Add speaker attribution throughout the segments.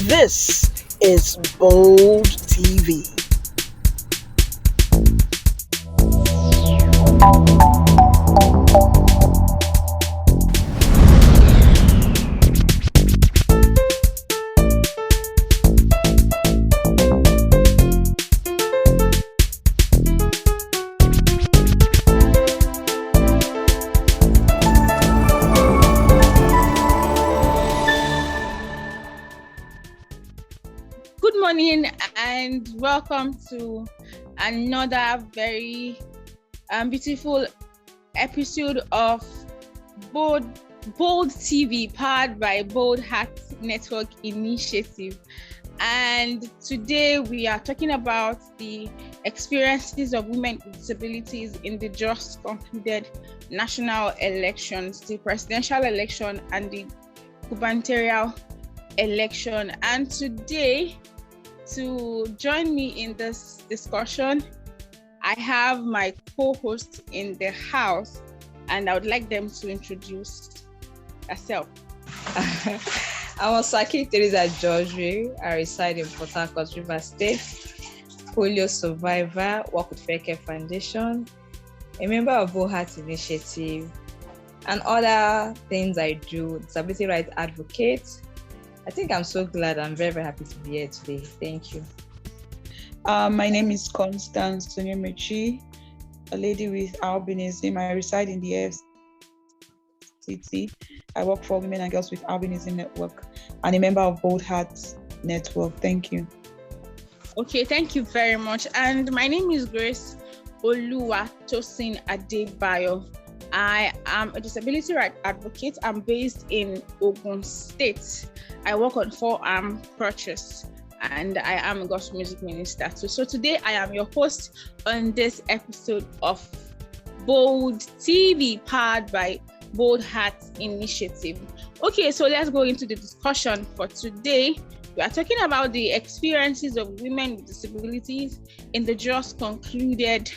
Speaker 1: This is Bold TV.
Speaker 2: Good morning and welcome to another very beautiful episode of Bold TV, powered by Bold Heart Network Initiative. And today we are talking about the experiences of women with disabilities in the just concluded national elections, the presidential election and the gubernatorial election. And today, to join me in this discussion, I have my co-host in the house, and I would like them to introduce herself.
Speaker 3: I'm Osaki Teresa George. I reside in Port Harcourt, Rivers State. Polio survivor, work with Fair Care Foundation, a member of Bold Heart Initiative, and other things I do, disability rights advocate. I think I'm so glad. I'm very, very happy to be here today. Thank you.
Speaker 4: My name is Constance Sonyemechi, a lady with albinism. I reside in the FCT. I work for Women and Girls with Albinism Network and a member of Bold Heart Network. Thank you.
Speaker 2: Okay, thank you very much. And my name is Grace Oluwatosin Adebayo. I am a disability rights advocate. I'm based in Ogun State. I work on forearm crutches and I am a gospel music minister too. So today I am your host on this episode of Bold TV, powered by Bold Heart Initiative. Okay, so let's go into the discussion for today. We are talking about the experiences of women with disabilities in the just concluded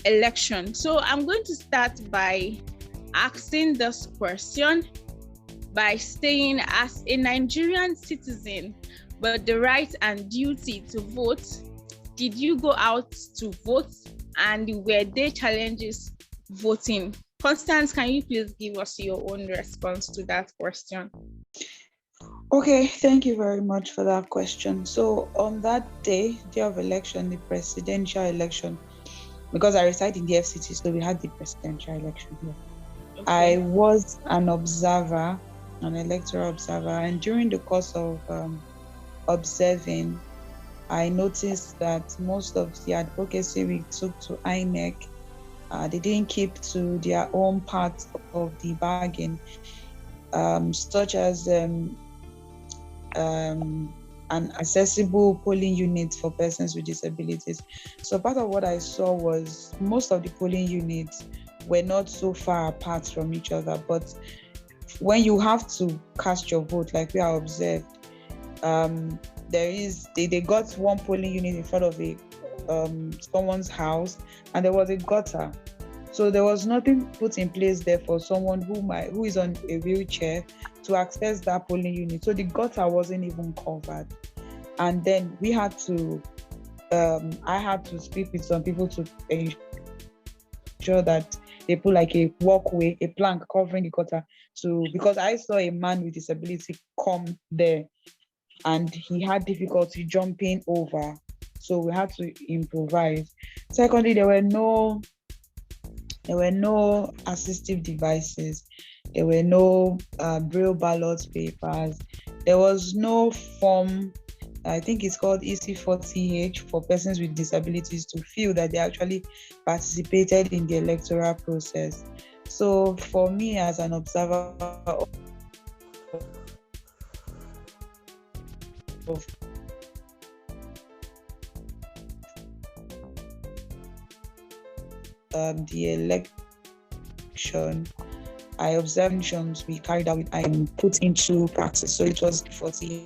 Speaker 2: election. So I'm going to start by asking this question by saying, as a Nigerian citizen with the right and duty to vote, did you go out to vote, and were there challenges voting? Constance, can you please give us your own response to that question?
Speaker 4: Okay, thank you very much for that question. So on that day of election, the presidential election, because I reside in the FCT, so we had the presidential election here. Okay. I was an observer, an electoral observer, and during the course of observing, I noticed that most of the advocacy we took to INEC, they didn't keep to their own part of the bargain, such as an accessible polling unit for persons with disabilities. So part of what I saw was most of the polling units were not so far apart from each other, but when you have to cast your vote, like we are observed, they got one polling unit in front of a someone's house, and there was a gutter. So there was nothing put in place there for someone who is on a wheelchair to access that polling unit. So the gutter wasn't even covered. And then I had to speak with some people to ensure that they put like a walkway, a plank covering the gutter, because I saw a man with disability come there and he had difficulty jumping over. So we had to improvise. Secondly, there were no assistive devices. There were no braille ballot papers. There was no form, I think it's called EC40H, for persons with disabilities to feel that they actually participated in the electoral process. So for me as an observer of the election, I observed actions we carried out and put into practice. So it was 40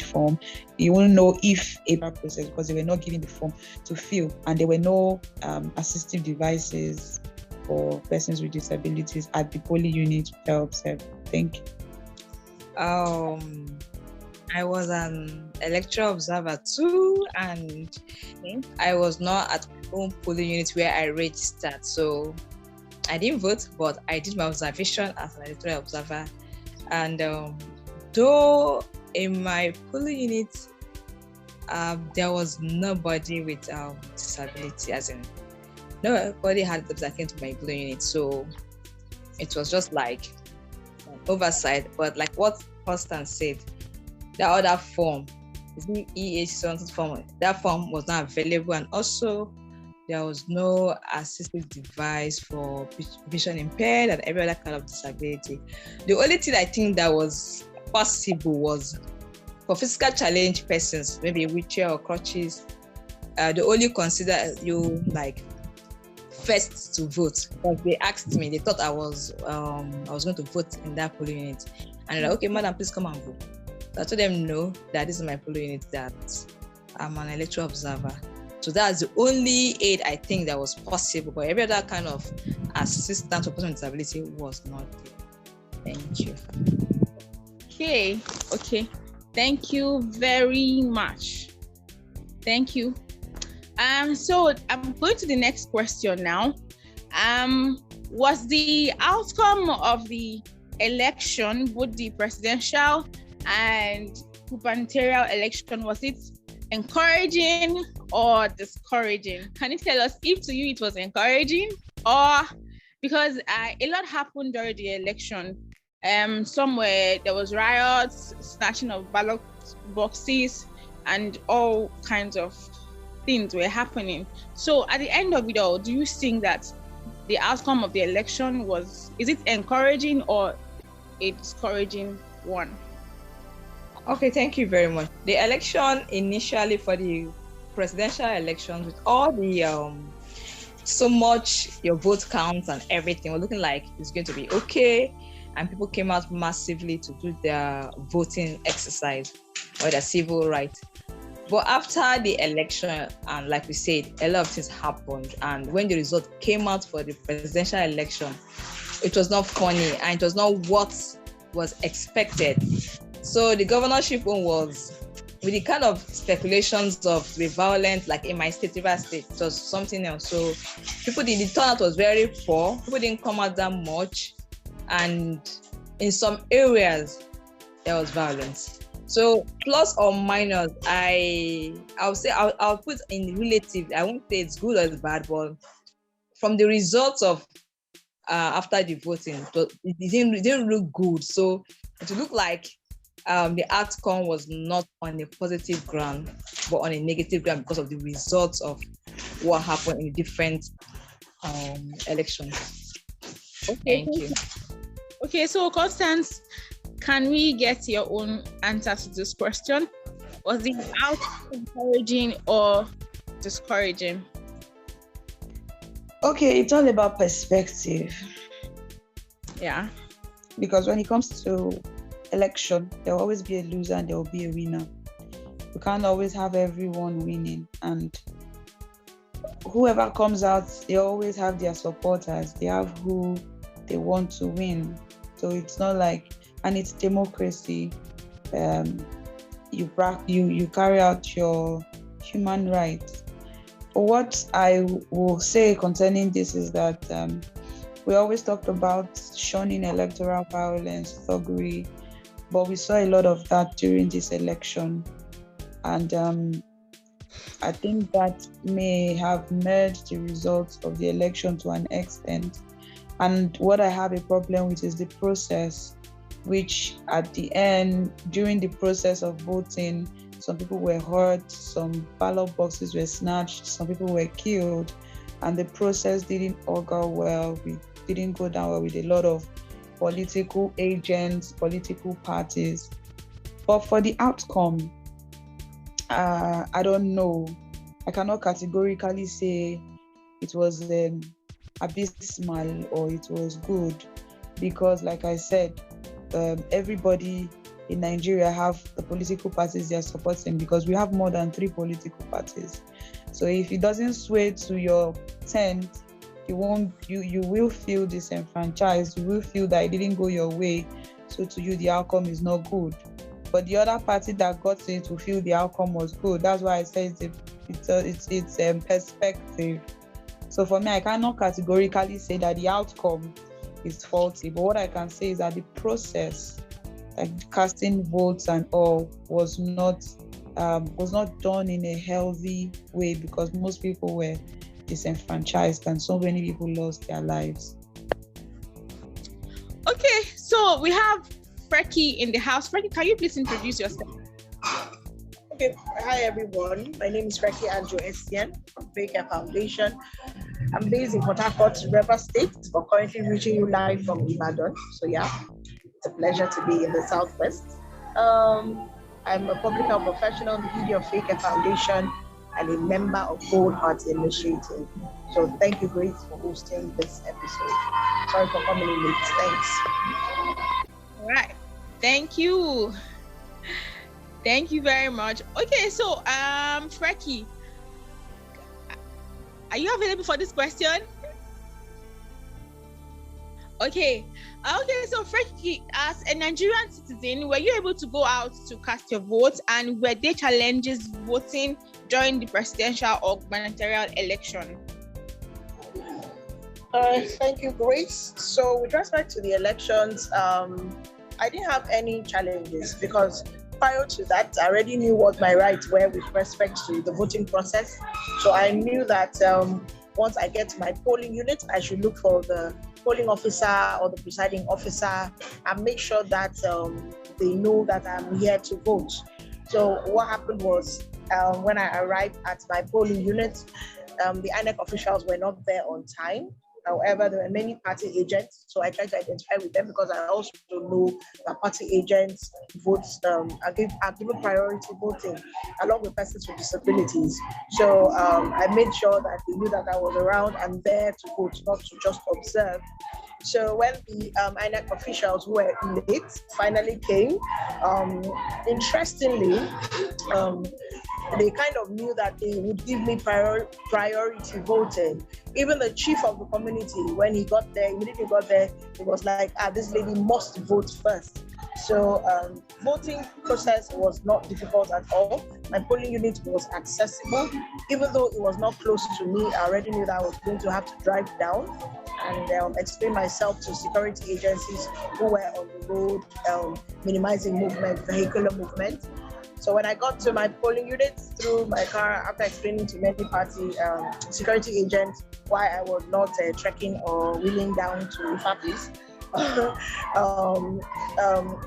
Speaker 4: form. You won't know if a process, because they were not giving the form to fill, and there were no assistive devices for persons with disabilities at the polling unit where I observed? Thank you.
Speaker 3: I was an electoral observer too, and I was not at my own polling unit where I registered. So I didn't vote, but I did my observation as an electoral observer. And though in my polling unit, there was nobody with disability, as in nobody had that came to my polling unit. So it was just like an oversight. But like what Constance said, the other form, the EH form, that form was not available, and also there was no assistive device for vision impaired and every other kind of disability. The only thing I think that was possible was for physical challenged persons, maybe wheelchair or crutches. They only consider you like first to vote, because they asked me, they thought I was going to vote in that polling unit, and they're like, okay, madam, please come and vote. So I told them no, that this is my polling unit, that I'm an electoral observer. So that's the only aid I think that was possible, but every other kind of assistance for person with disability was not there. Thank you.
Speaker 2: Okay. Thank you very much. Thank you. So I'm going to the next question now. Was the outcome of the election, both the presidential and gubernatorial election, was it encouraging or discouraging? Can you tell us if to you it was encouraging, or because a lot happened during the election? Somewhere there was riots, snatching of ballot boxes, and all kinds of things were happening. So at the end of it all, do you think that the outcome of the election is it encouraging or a discouraging one?
Speaker 3: Okay, thank you very much. The election initially for the presidential elections, with all the so much your vote counts and everything, we're looking like it's going to be okay, and people came out massively to do their voting exercise or their civil rights. But after the election, and like we said, a lot of things happened, and when the result came out for the presidential election, it was not funny and it was not what was expected. So the governorship one was, with the kind of speculations of the violent, like in my state, Rivers State, it was something else. So the turnout was very poor. People didn't come out that much. And in some areas, there was violence. So plus or minus, I'll say I'll put in relative. I won't say it's good or it's bad, but from the results of after the voting, it didn't look good. So it looked like the outcome was not on a positive ground, but on a negative ground because of the results of what happened in different elections.
Speaker 2: Okay, thank you. Okay, so Constance, can we get your own answer to this question? Was the outcome encouraging or discouraging?
Speaker 4: Okay, it's all about perspective.
Speaker 2: Yeah.
Speaker 4: Because when it comes to election, there will always be a loser and there will be a winner. We can't always have everyone winning, and whoever comes out, they always have their supporters. They have who they want to win. So it's not like, and it's democracy. You carry out your human rights. But what I will say concerning this is that we always talked about shunning electoral violence, thuggery, but we saw a lot of that during this election. And I think that may have merged the results of the election to an extent. And what I have a problem with is the process, which at the end, during the process of voting, some people were hurt, some ballot boxes were snatched, some people were killed, and the process didn't all go well. We didn't go down well with a lot of political agents, political parties. But for the outcome, I don't know. I cannot categorically say it was abysmal or it was good, because like I said, everybody in Nigeria have the political parties they are supporting, because we have more than 3 political parties. So if it doesn't sway to your tent, you will feel disenfranchised. You will feel that it didn't go your way, so to you the outcome is not good. But the other party that got it to feel the outcome was good. That's why I say it's perspective. So for me, I cannot categorically say that the outcome is faulty, but what I can say is that the process, like casting votes and all, was not done in a healthy way, because most people were disenfranchised and so many people lost their lives.
Speaker 2: Okay, so we have Frecky in the house. Frecky, can you please introduce yourself?
Speaker 1: Okay, hi everyone. My name is Frecky Anjo Etienne from Baker Foundation. I'm based in Port Harcourt, River State, but currently reaching you live from Ibadan. So yeah, it's a pleasure to be in the Southwest. I'm a public health professional, the leader of Baker Foundation, and a member of Gold Heart Initiative. So thank you, Grace, for hosting this episode. Sorry for coming in late. Thanks.
Speaker 2: All right. Thank you. Thank you very much. Okay, so Frecky, are you available for this question? Okay, so Frecky, as a Nigerian citizen, were you able to go out to cast your vote, and were there challenges voting during the presidential or gubernatorial election?
Speaker 1: Thank you, Grace. So with respect to the elections, I didn't have any challenges because prior to that, I already knew what my rights were with respect to the voting process. So I knew that once I get to my polling unit, I should look for the polling officer or the presiding officer and make sure that they know that I'm here to vote. So what happened was when I arrived at my polling unit, the INEC officials were not there on time. However, there were many party agents, so I tried to identify with them because I also know that party agents votes are given priority voting along with persons with disabilities. So I made sure that they knew that I was around and there to vote, not to just observe. So when the INEC officials who were late finally came, interestingly, they kind of knew that they would give me priority voting. Even the chief of the community, when he got there, immediately got there, he was like, this lady must vote first. So voting process was not difficult at all. My polling unit was accessible. Even though it was not close to me, I already knew that I was going to have to drive down and explain myself to security agencies who were on the road, minimizing movement, vehicular movement. So when I got to my polling unit through my car, after explaining to many party security agents why I was not trekking or wheeling down to Ifapis,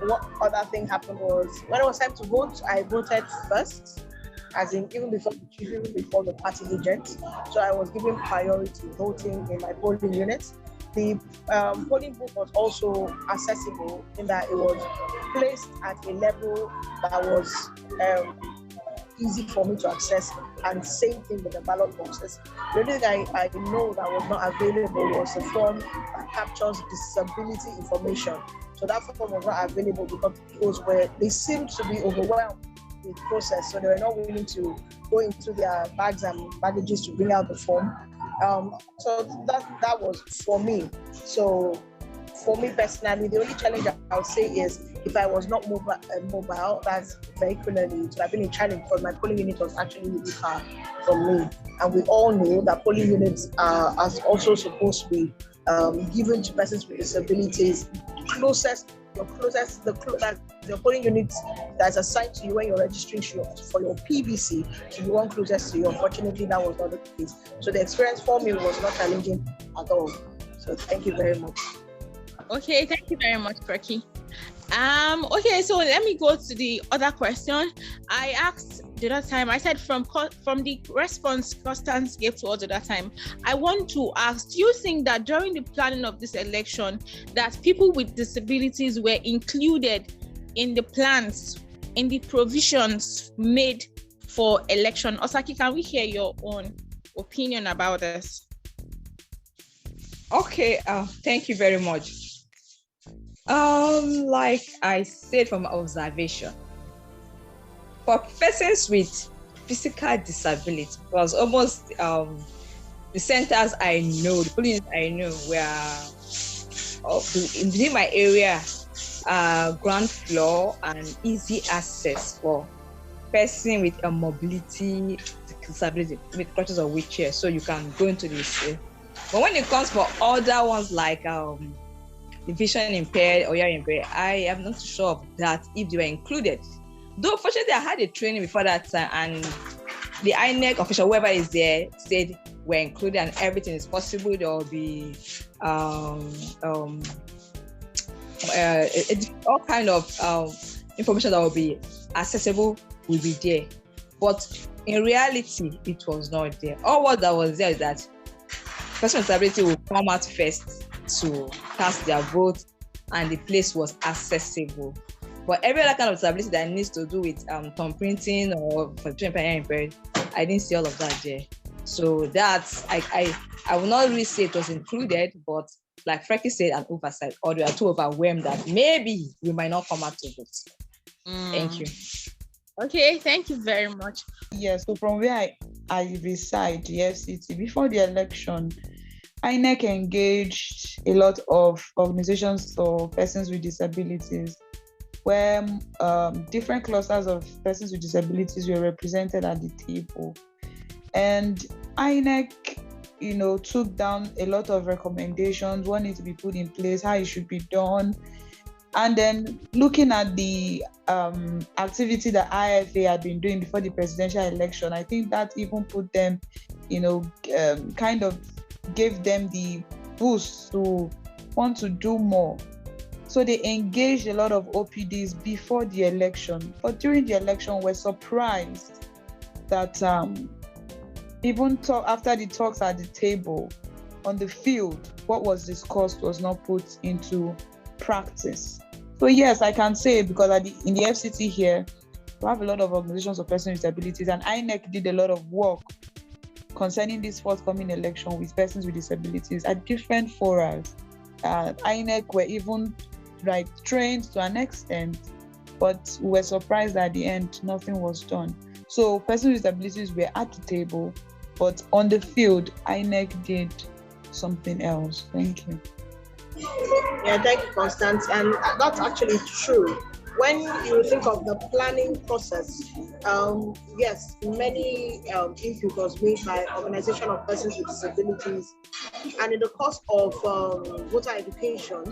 Speaker 1: what other thing happened was when it was time to vote, I voted first, as in even before the chief, even before the party agent. So I was given priority voting in my polling unit. The polling booth was also accessible in that it was placed at a level that was easy for me to access, and same thing with the ballot boxes. The only thing I know that was not available was a form that captures disability information. So that form was not available because they seemed to be overwhelmed with the process, so they were not willing to go into their bags and baggages to bring out the form. So that was for me. So for me personally, the only challenge I would say is if I was not mobile, that's vehicularly, it would have been a challenge because my polling unit was actually really far from me. And we all know that polling units are also supposed to be given to persons with disabilities. The polling unit that's assigned to you when you're registering for your PVC to be one closest to you. Unfortunately, that was not the case. So the experience for me was not challenging at all. So thank you very much.
Speaker 2: Okay, thank you very much, Frecky. Okay, so let me go to the other question. I asked the other time, I said from the response Constance gave to us the other time, I want to ask, do you think that during the planning of this election, that people with disabilities were included in the plans, in the provisions made for election? Osaki, can we hear your own opinion about this?
Speaker 3: Okay, thank you very much. Like I said from observation, for persons with physical disability, was almost the centers I know, the police I know were within my area, ground floor and easy access for person with a mobility disability, with crutches or wheelchair, so you can go into this. But when it comes for other ones like the vision impaired or hearing impaired, I am not sure of that if they were included. Though fortunately I had a training before that time, and the INEC official, whoever is there, said we're included and everything is possible. There will be all kind of information that will be accessible will be there. But in reality, it was not there. All what that was there is that person with disability will come out first to cast their vote, and the place was accessible. But every other kind of disability that needs to do with thumb printing or for impaired, I didn't see all of that there. So that's I will not really say it was included, but like Frankie said, an oversight, or they are too overwhelmed that maybe we might not come out to vote. Thank you.
Speaker 2: Okay, thank you very much.
Speaker 4: Yes, so from where I reside, the FCT, before the election, INEC engaged a lot of organizations for persons with disabilities, where different clusters of persons with disabilities were represented at the table. And INEC, took down a lot of recommendations, what needs to be put in place, how it should be done. And then looking at the activity that IFA had been doing before the presidential election, I think that even put them, kind of gave them the boost to want to do more. So they engaged a lot of OPDs before the election. But during the election, we're surprised that even after the talks at the table, on the field, what was discussed was not put into practice. So yes, I can say, because in the FCT here, we have a lot of organizations of persons with disabilities, and INEC did a lot of work concerning this forthcoming election with persons with disabilities at different forums. INEC were even trained to an extent, but we were surprised that at the end nothing was done. So persons with disabilities were at the table, but on the field, INEC did something else. Thank you.
Speaker 1: Yeah, thank you, Constance. And that's actually true. When you think of the planning process, yes, many input was made by Organization of Persons with Disabilities, and in the course of voter education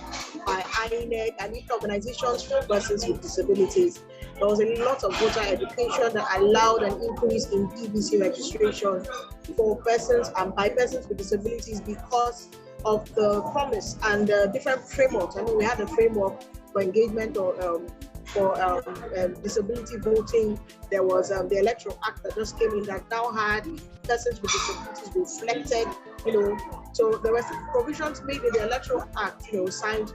Speaker 1: by INEC and even organizations for persons with disabilities, there was a lot of voter education that allowed an increase in PVC registration for persons and by persons with disabilities because of the promise and different frameworks. I mean, we had a framework for engagement or for disability voting. There was the Electoral Act that just came in that now had persons with disabilities reflected, so there were some provisions made in the Electoral Act, signed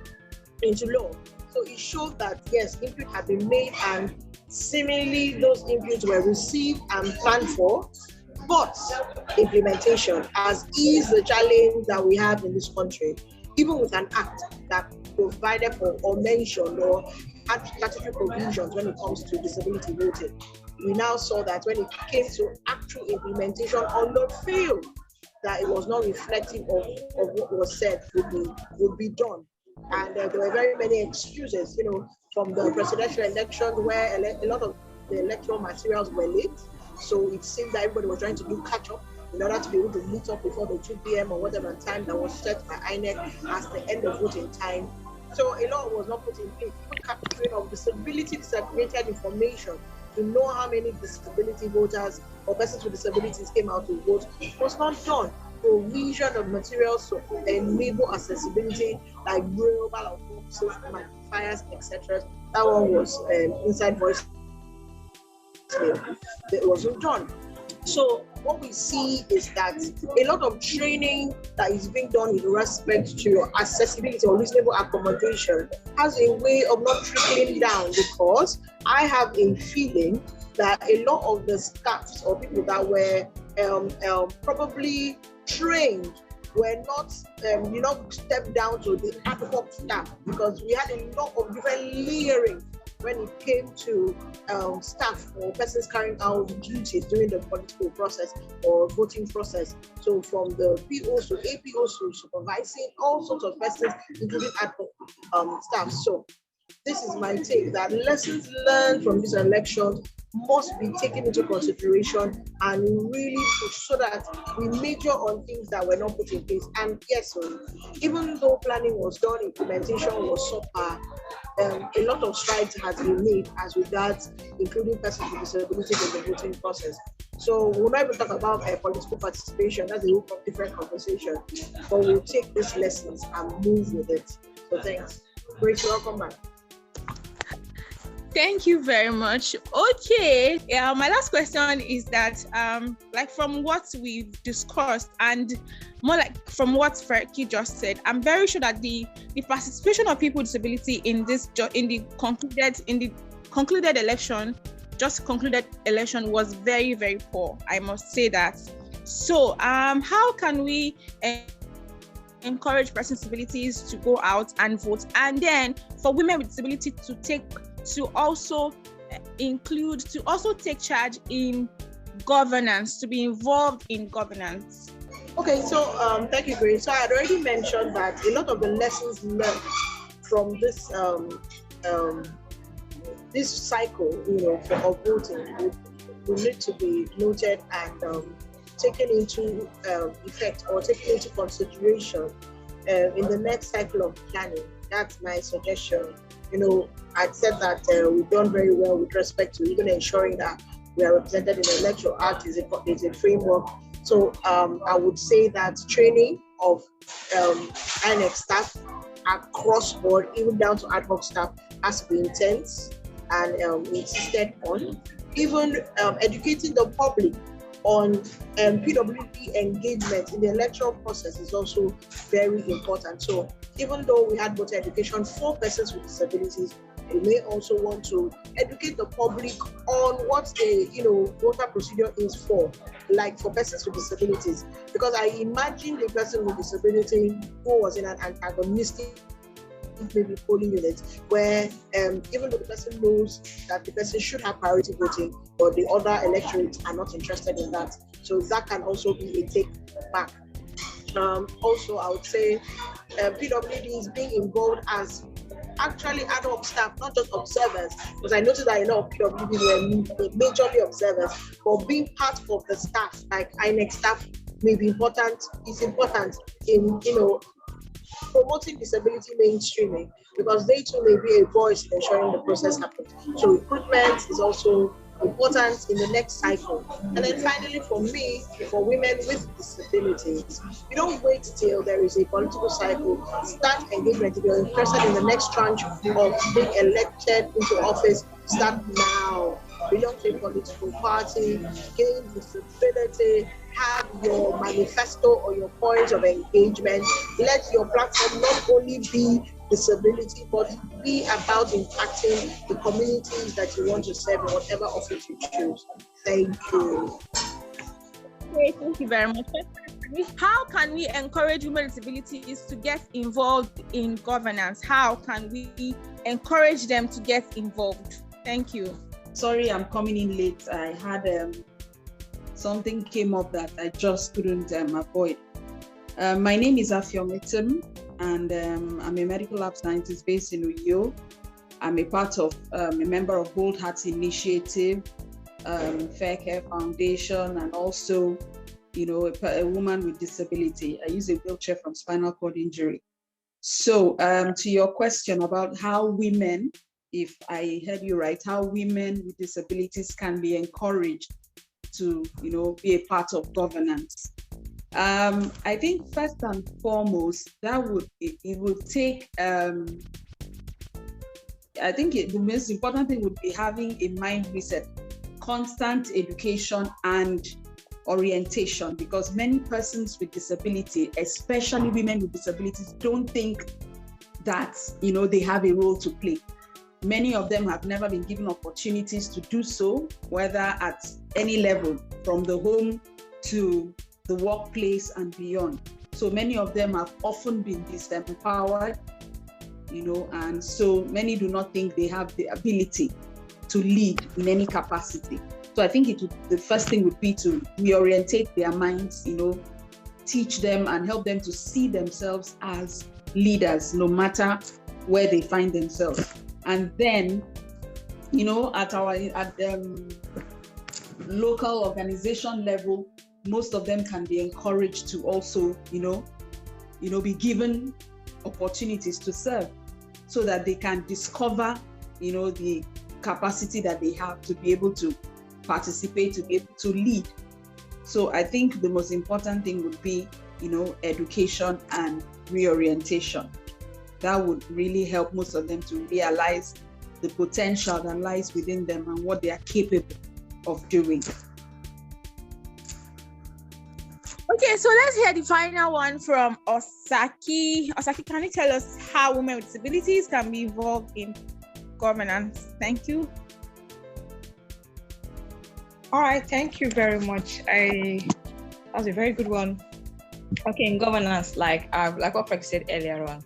Speaker 1: into law. So it showed that, yes, input had been made and seemingly those inputs were received and planned for, but implementation, as is the challenge that we have in this country, even with an act that provided for or mentioned or had statutory provisions when it comes to disability voting, we now saw that when it came to actual implementation on the field, that it was not reflective of what was said would be done. And there were very many excuses, from the presidential elections where a lot of the electoral materials were late. So it seemed that everybody was trying to do catch up in order to be able to meet up before the 2 p.m. or whatever time that was set by INEC as the end of voting time. So a lot was not put in place. Even capturing of disability disaggregated information to know how many disability voters or persons with disabilities came out to vote was not done. Provision of materials to enable accessibility, like braille, ballot boxes, magnifiers, etc. That one was inside voice. It wasn't done. So what we see is that a lot of training that is being done in respect to your accessibility or reasonable accommodation has a way of not trickling down, because I have a feeling that a lot of the staffs or people that were probably trained were not, stepped down to the ad hoc staff, because we had a lot of different layering when it came to staff or persons carrying out duties during the political process or voting process. So from the POs to APOs to supervising all sorts of persons, including ad hoc staff. So this is my take, that lessons learned from this election must be taken into consideration and really push so that we major on things that were not put in place. And yes, so even though planning was done, implementation was subpar, a lot of strides has been made as regards including persons with disabilities in the voting process. So we'll not even talk about political participation, that's a whole different conversation, but we'll take these lessons and move with it. So thanks. Great, welcome back.
Speaker 2: Thank you very much. Okay, my last question is that, like from what we've discussed and more like from what Ferki just said, I'm very sure that the participation of people with disability in the concluded election was very, very poor. I must say that. So, how can we encourage persons with disabilities to go out and vote, and then for women with disability to also take charge in governance, to be involved in governance?
Speaker 1: Okay, so thank you, Grace. So I had already mentioned that a lot of the lessons learned from this this cycle, of voting, will need to be noted and taken into effect or taken into consideration in the next cycle of planning. That's my suggestion. I said that we've done very well with respect to even ensuring that we are represented in the Electoral Act is a framework. So I would say that training of INEC staff across board, even down to ad hoc staff, has to be intense and insisted on. Even educating the public on PWD engagement in the electoral process is also very important. So even though we had voter education for persons with disabilities, we may also want to educate the public on what the voter procedure is for, like for persons with disabilities. Because I imagine the person with disability who was in an antagonistic maybe polling unit where even though the person knows that the person should have priority voting, but the other electorates are not interested in that. So that can also be a take back. Also, I would say PWD is being involved as actually ad hoc staff, not just observers, because I noticed that a lot of PWD were majorly observers, but being part of the staff, like INEC staff, may be important. It's important in promoting disability mainstreaming, because they too may be a voice in ensuring the process happens. So recruitment is also important in the next cycle. And then finally, for me, for women with disabilities, you don't wait till there is a political cycle. Start engagement. If you're interested in the next tranche of being elected into office, start now. Belong to a political party, gain visibility, have your manifesto or your points of engagement. Let your platform not only be disability, but be about impacting the communities that you want to serve in whatever office you choose. Thank you.
Speaker 2: Okay, thank you very much. How can we encourage women with disabilities to get involved in governance? How can we encourage them to get involved? Thank you.
Speaker 5: Sorry, I'm coming in late. I had something came up that I just couldn't avoid. My name is Afiometim, and I'm a medical lab scientist based in Uyo. I'm a part of a member of Bold Hearts Initiative, Fair Care Foundation, and also, a woman with disability. I use a wheelchair from spinal cord injury. So to your question about how women, if I heard you right, how women with disabilities can be encouraged to, be a part of governance. I think first and foremost, it would take, I think the most important thing would be having a mind reset, constant education and orientation, because many persons with disability, especially women with disabilities, don't think that, they have a role to play. Many of them have never been given opportunities to do so, whether at any level, from the home to the workplace and beyond. So many of them have often been disempowered and so many do not think they have the ability to lead in any capacity. So I think the first thing would be to reorientate their minds, teach them and help them to see themselves as leaders, no matter where they find themselves. And then, at local organization level, most of them can be encouraged to also, be given opportunities to serve, so that they can discover, the capacity that they have to be able to participate, to be able to lead. So I think the most important thing would be, education and reorientation. That would really help most of them to realize the potential that lies within them and what they are capable of doing.
Speaker 2: Okay, so let's hear the final one from Osaki. Osaki, can you tell us how women with disabilities can be involved in governance? Thank you.
Speaker 3: All right, thank you very much. That was a very good one. Okay, in governance, like what Frank said earlier on,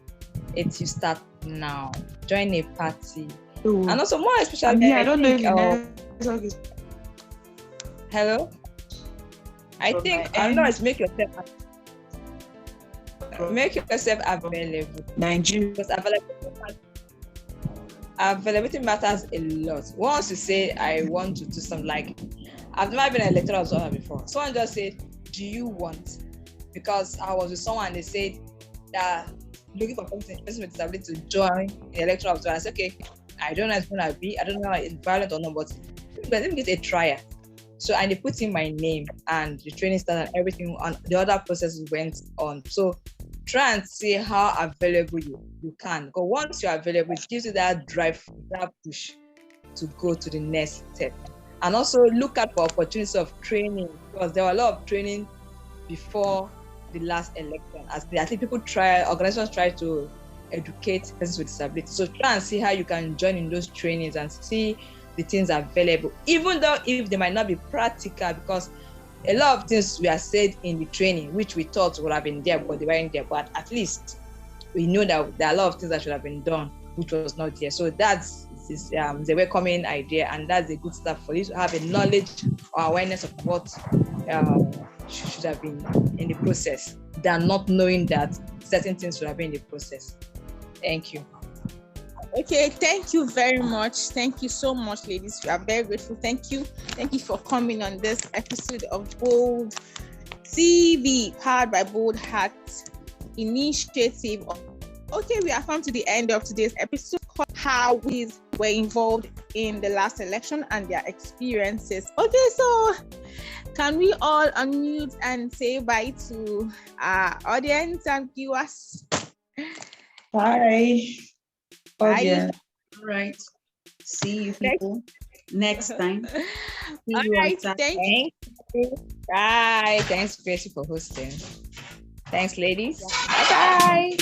Speaker 3: it's you start now. Join a party. Ooh. And also more especially,
Speaker 4: I don't know if
Speaker 3: hello? I think it's make yourself available.
Speaker 4: Nigeria.
Speaker 3: Because availability matters a lot. Once you say I want to do something, like I've never been an electoral observer before. Someone just said, do you want? Because I was with someone and they said that looking for a person with disability to join the electoral observer. I said, okay, I don't know if it's gonna be, I don't know if it's violent or not, but let me get a trial. So and they put in my name and the training started and everything, and the other processes went on. So try and see how available you can. Because once you're available, it gives you that drive, that push to go to the next step. And also look out for opportunities of training, because there were a lot of training before the last election. I think organizations try to educate persons with disabilities. So try and see how you can join in those trainings and see the things available, even though if they might not be practical, because a lot of things were said in the training which we thought would have been there but they weren't there, but at least we know that there are a lot of things that should have been done which was not there. So that's the welcoming idea, and that's a good start for you to have a knowledge or awareness of what should have been in the process than not knowing that certain things should have been in the process. Thank you.
Speaker 2: Okay, thank you very much. Thank you so much, ladies. We are very grateful. Thank you. Thank you for coming on this episode of Bold TV, powered by Bold Heart Initiative. Okay, we have come to the end of today's episode, how we were involved in the last election and their experiences. Okay, so can we all unmute and say bye to our audience and viewers?
Speaker 4: Bye.
Speaker 5: Bye. All right. See you people next time.
Speaker 2: All right. Thank you.
Speaker 3: Bye. Thanks, Gracie, for hosting. Thanks, ladies. Bye-bye.